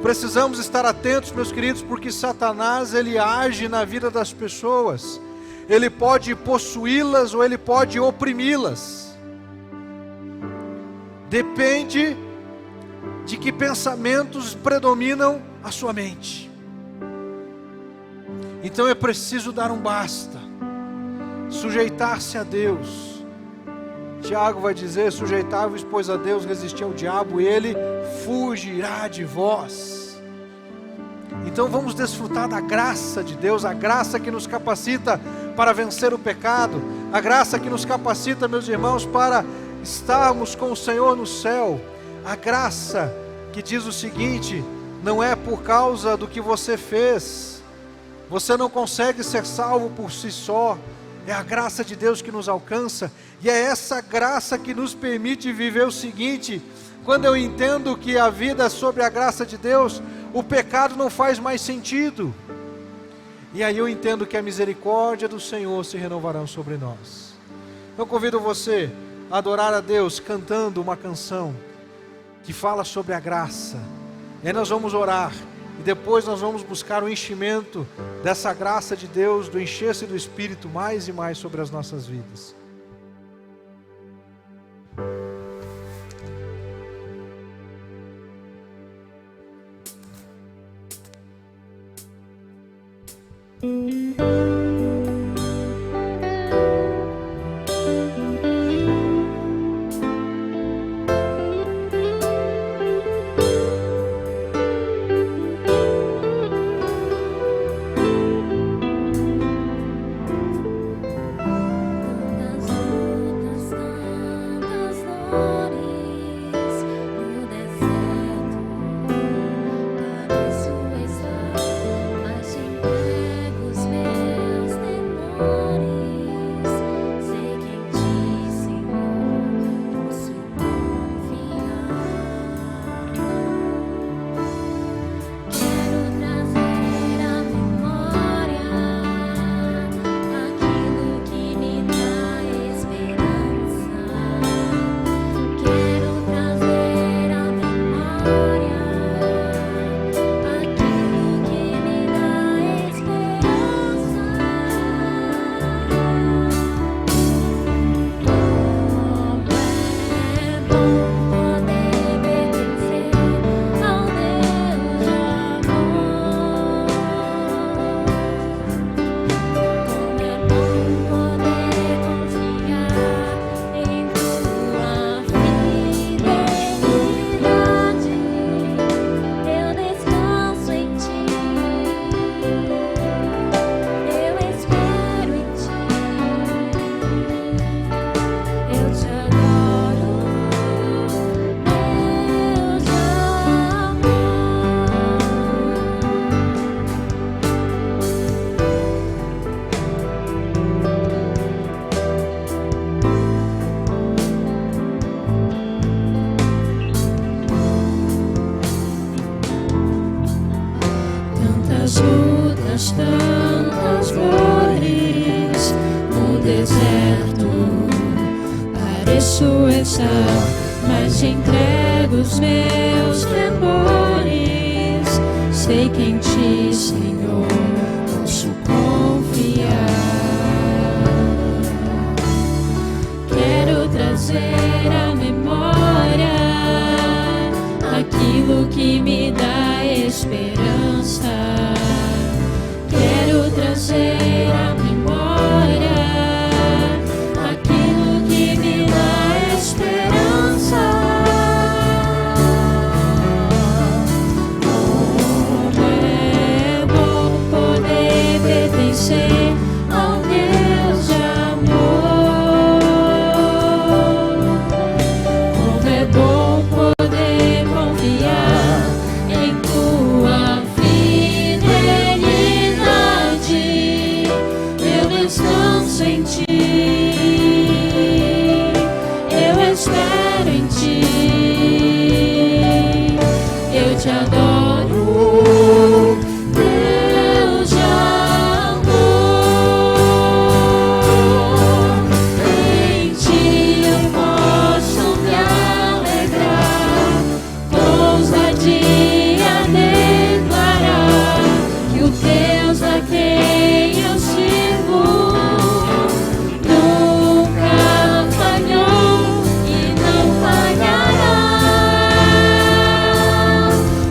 Precisamos estar atentos, meus queridos, porque Satanás, ele age na vida das pessoas. Ele pode possuí-las ou ele pode oprimi-las. Depende de que pensamentos predominam a sua mente. Então é preciso dar um basta. Sujeitar-se a Deus. Tiago vai dizer: sujeitai-vos, pois, a Deus, resistir ao diabo, e ele fugirá de vós. Então vamos desfrutar da graça de Deus, a graça que nos capacita para vencer o pecado, a graça que nos capacita, meus irmãos, para estarmos com o Senhor no céu, a graça que diz o seguinte: não é por causa do que você fez, você não consegue ser salvo por si só. É a graça de Deus que nos alcança, e é essa graça que nos permite viver o seguinte: quando eu entendo que a vida é sobre a graça de Deus, o pecado não faz mais sentido, e aí eu entendo que a misericórdia do Senhor se renovará sobre nós. Eu convido você a adorar a Deus cantando uma canção que fala sobre a graça, e aí nós vamos orar, e depois nós vamos buscar o enchimento dessa graça de Deus, do encher-se do Espírito mais e mais sobre as nossas vidas. Tantas flores no deserto, pareço estar, mas te entrego os meus temores. Sei que em ti, Senhor, posso confiar. Quero trazer descanso em ti. Eu espero em ti. Eu te adoro, Deus de amor. Em ti eu posso me alegrar, ousadia declarar que o Deus a quem eu sirvo nunca falhou e não falhará.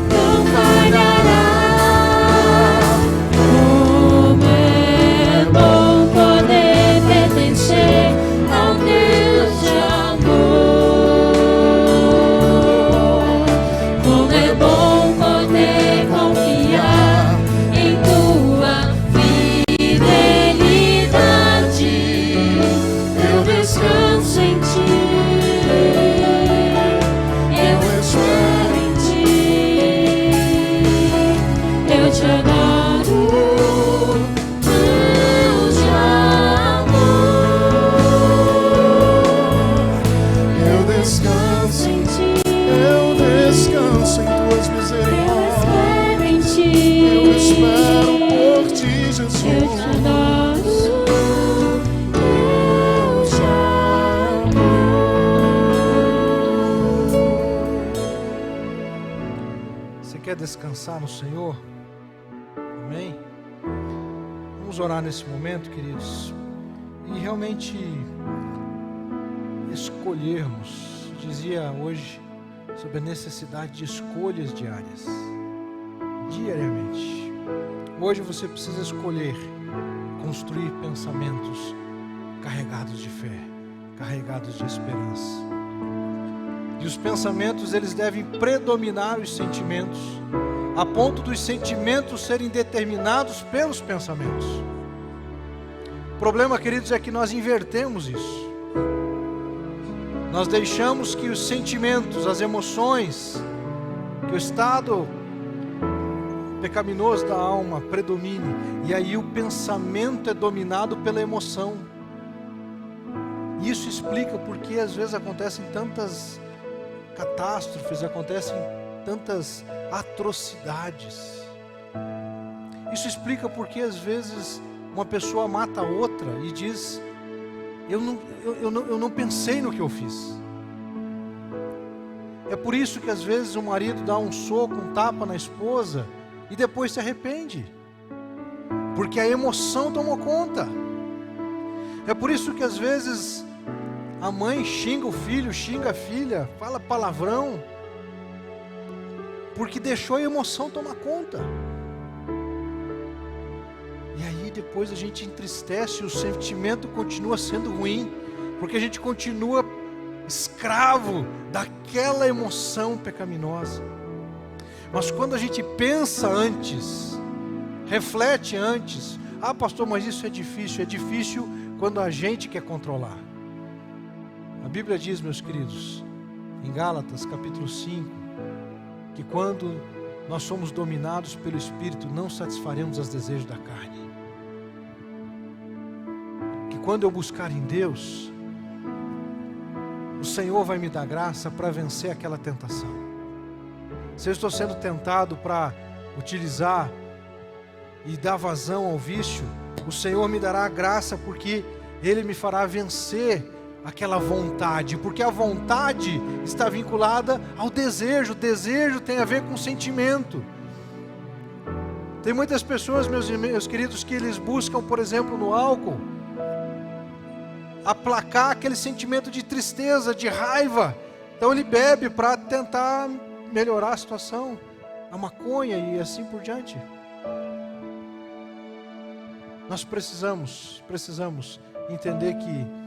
Não falhará. Como é bom poder pertencer ao Deus de amor. Como é bom poder confiar em tua fidelidade. Eu descanso em ti. Eu espero em ti. Eu te adoro, Deus de amor. Eu descanso Em ti. Eu descanso em tuas Eu misericórdias. espero em ti. Eu espero por ti, Jesus. Eu te adoro, Deus de amor. Você quer descansar no Senhor? Amém? Vamos orar nesse momento, queridos, e realmente escolhermos. Dizia hoje sobre a necessidade de escolhas diárias, diariamente. Hoje você precisa escolher construir pensamentos carregados de fé, carregados de esperança. E os pensamentos, eles devem predominar os sentimentos, a ponto dos sentimentos serem determinados pelos pensamentos. O problema, queridos, é que nós invertemos isso. Nós deixamos que os sentimentos, as emoções, que o estado pecaminoso da alma predomine, e aí o pensamento é dominado pela emoção. Isso explica porque às vezes acontecem tantas catástrofes, acontecem tantas atrocidades. Isso explica porque às vezes uma pessoa mata outra e diz: eu não pensei no que eu fiz. É por isso que às vezes o marido dá um soco, um tapa na esposa e depois se arrepende, porque a emoção tomou conta. É por isso que às vezes a mãe xinga o filho, xinga a filha, fala palavrão, porque deixou a emoção tomar conta. E aí depois a gente entristece, o sentimento continua sendo ruim, porque a gente continua escravo daquela emoção pecaminosa. Mas quando a gente pensa antes, reflete antes: ah, pastor, mas isso é difícil quando a gente quer controlar. A Bíblia diz, meus queridos, em Gálatas capítulo 5, que quando nós somos dominados pelo Espírito, não satisfaremos os desejos da carne. Que quando eu buscar em Deus, o Senhor vai me dar graça para vencer aquela tentação. Se eu estou sendo tentado para utilizar e dar vazão ao vício, o Senhor me dará graça, porque Ele me fará vencer aquela vontade, porque a vontade está vinculada ao desejo. O desejo tem a ver com sentimento. Tem muitas pessoas, meus queridos, que eles buscam, por exemplo, no álcool, aplacar aquele sentimento de tristeza, de raiva. Então ele bebe para tentar melhorar a situação, a maconha e assim por diante. Nós precisamos entender que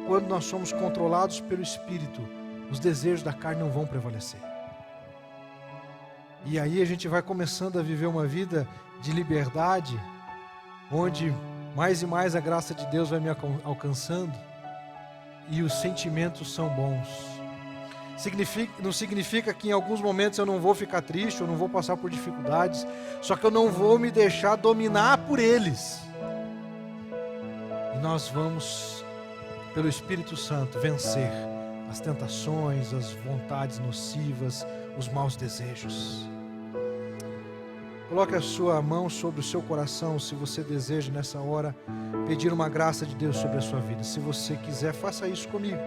quando nós somos controlados pelo Espírito, os desejos da carne não vão prevalecer. E aí a gente vai começando a viver uma vida de liberdade, onde mais e mais a graça de Deus vai me alcançando, e os sentimentos são bons. Não significa que em alguns momentos eu não vou ficar triste, eu não vou passar por dificuldades, só que eu não vou me deixar dominar por eles. E nós vamos, pelo Espírito Santo, vencer as tentações, as vontades nocivas, os maus desejos. Coloque a sua mão sobre o seu coração, se você deseja nessa hora pedir uma graça de Deus sobre a sua vida. Se você quiser, faça isso comigo.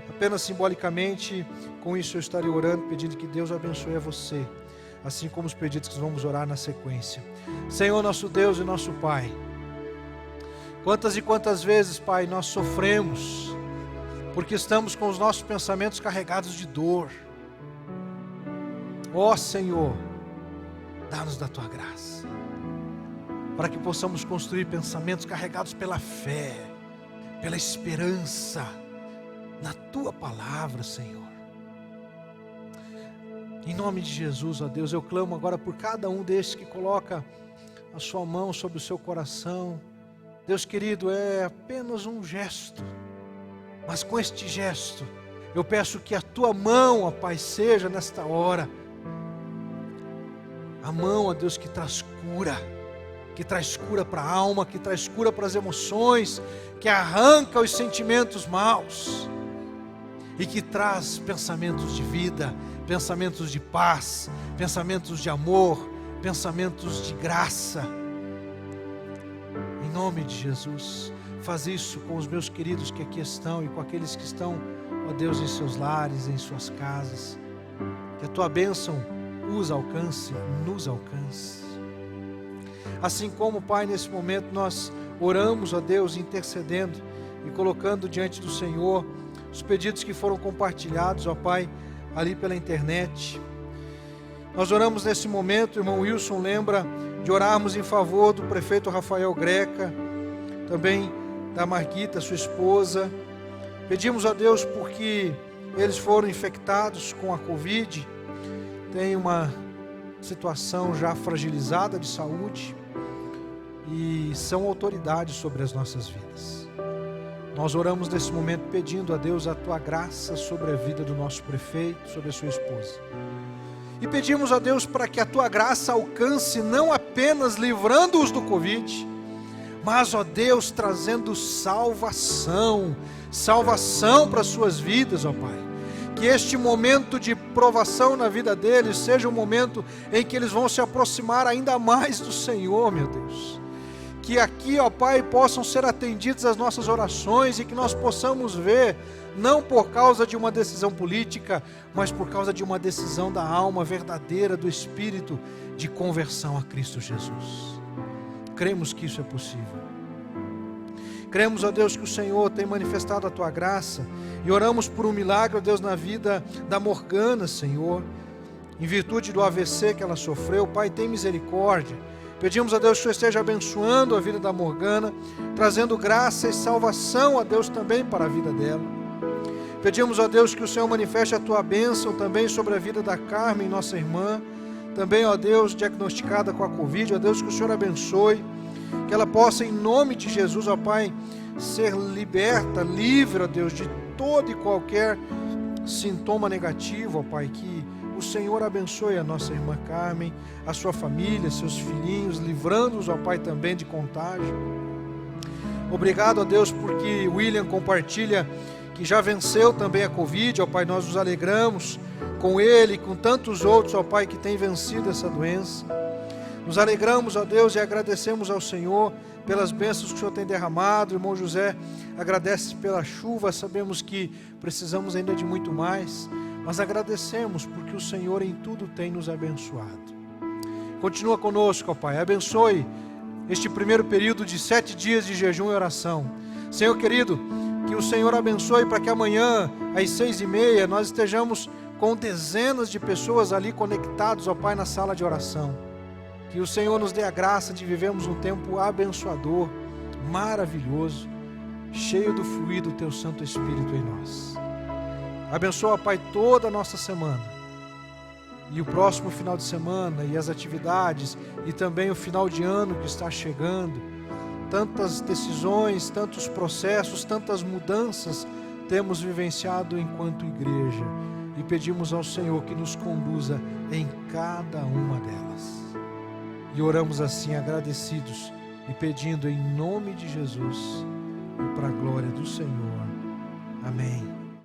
Apenas simbolicamente, com isso eu estarei orando, pedindo que Deus abençoe a você, assim como os pedidos que vamos orar na sequência. Senhor, nosso Deus e nosso Pai, quantas e quantas vezes, Pai, nós sofremos, porque estamos com os nossos pensamentos carregados de dor. Ó Senhor, dá-nos da Tua graça, para que possamos construir pensamentos carregados pela fé, pela esperança, na Tua palavra, Senhor. Em nome de Jesus, ó Deus, eu clamo agora por cada um destes que coloca a sua mão sobre o seu coração. Deus querido, é apenas um gesto, mas com este gesto, eu peço que a Tua mão, ó Pai, seja nesta hora a mão, ó Deus, que traz cura para a alma, que traz cura para as emoções, que arranca os sentimentos maus e que traz pensamentos de vida, pensamentos de paz, pensamentos de amor, pensamentos de graça. Em nome de Jesus, faz isso com os meus queridos que aqui estão e com aqueles que estão, ó Deus, em seus lares, em suas casas. Que a Tua bênção os alcance, nos alcance. Assim como, Pai, nesse momento nós oramos, ó Deus, intercedendo e colocando diante do Senhor os pedidos que foram compartilhados, ó Pai, ali pela internet. Nós oramos nesse momento, o irmão Wilson lembra de orarmos em favor do prefeito Rafael Greca, também da Marguita, sua esposa. Pedimos a Deus porque eles foram infectados com a Covid, tem uma situação já fragilizada de saúde e são autoridades sobre as nossas vidas. Nós oramos nesse momento pedindo a Deus a Tua graça sobre a vida do nosso prefeito, sobre a sua esposa. E pedimos a Deus para que a Tua graça alcance não apenas livrando-os do Covid, mas, ó Deus, trazendo salvação para as suas vidas, ó Pai. Que este momento de provação na vida deles seja um momento em que eles vão se aproximar ainda mais do Senhor, meu Deus. Que aqui, ó Pai, possam ser atendidas as nossas orações e que nós possamos ver, não por causa de uma decisão política, mas por causa de uma decisão da alma verdadeira, do Espírito, de conversão a Cristo Jesus. Cremos que isso é possível. Cremos, ó Deus, que o Senhor tem manifestado a Tua graça e oramos por um milagre, ó Deus, na vida da Morgana, Senhor, em virtude do AVC que ela sofreu. Pai, tem misericórdia. Pedimos a Deus que o Senhor esteja abençoando a vida da Morgana, trazendo graça e salvação, a Deus, também para a vida dela. Pedimos a Deus que o Senhor manifeste a Tua bênção também sobre a vida da Carmen, nossa irmã, também, ó Deus, diagnosticada com a Covid. Ó Deus, que o Senhor abençoe, que ela possa, em nome de Jesus, ó Pai, ser liberta, livre, ó Deus, de todo e qualquer sintoma negativo, ó Pai. Que o Senhor abençoe a nossa irmã Carmen, a sua família, seus filhinhos, livrando-os, ó Pai, também de contágio. Obrigado, ó Deus, porque William compartilha que já venceu também a Covid, ó Pai. Nós nos alegramos com ele e com tantos outros, ó Pai, que têm vencido essa doença. Nos alegramos, ó Deus, e agradecemos ao Senhor pelas bênçãos que o Senhor tem derramado. O irmão José agradece pela chuva, sabemos que precisamos ainda de muito mais, mas agradecemos porque o Senhor em tudo tem nos abençoado. Continua conosco, ó Pai, abençoe este primeiro período de 7 dias de jejum e oração. Senhor querido, que o Senhor abençoe para que amanhã, às 6h30, nós estejamos com dezenas de pessoas ali conectados, ó Pai, na sala de oração. Que o Senhor nos dê a graça de vivermos um tempo abençoador, maravilhoso, cheio do fluir do Teu Santo Espírito em nós. Abençoa, Pai, toda a nossa semana, e o próximo final de semana, e as atividades, e também o final de ano que está chegando. Tantas decisões, tantos processos, tantas mudanças temos vivenciado enquanto igreja, e pedimos ao Senhor que nos conduza em cada uma delas. E oramos assim agradecidos e pedindo em nome de Jesus e para a glória do Senhor. Amém.